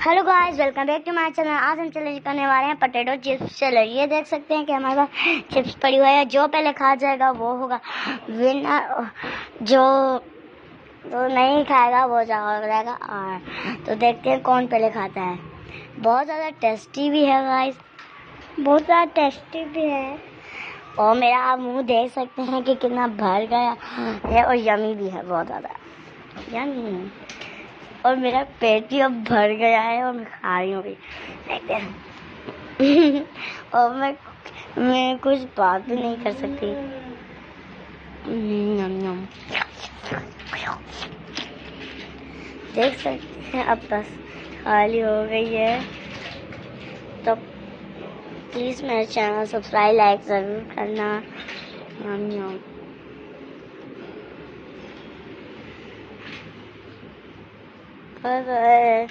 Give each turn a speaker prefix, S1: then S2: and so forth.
S1: Hello guys, welcome back to my channel. आज हम challenge करने वाले हैं पोटैटो चिप्स चैलेंज। ये देख सकते हैं कि हमारे पास चिप्स पड़ी हुई है। जो पहले खा जाएगा वो होगा विनर, जो नहीं खाएगा वो जाएगा। और तो देखते हैं कौन पहले खाता है। बहुत ज़्यादा टेस्टी भी है गाइस, बहुत ज़्यादा टेस्टी भी है। और मेरा आप मुँह देख सकते हैं कि कितना भर गया है और यमी भी है, बहुत ज़्यादा यमी। और मेरा पेट भी अब भर गया है और मैं खा रही हूँ भी, देखते हैं। और मैं कुछ बात भी नहीं कर सकती। देख सकते हैं अब बस खाली हो गई है। तो प्लीज़ मेरे चैनल सब्सक्राइब लाइक ज़रूर करना। Bye bye.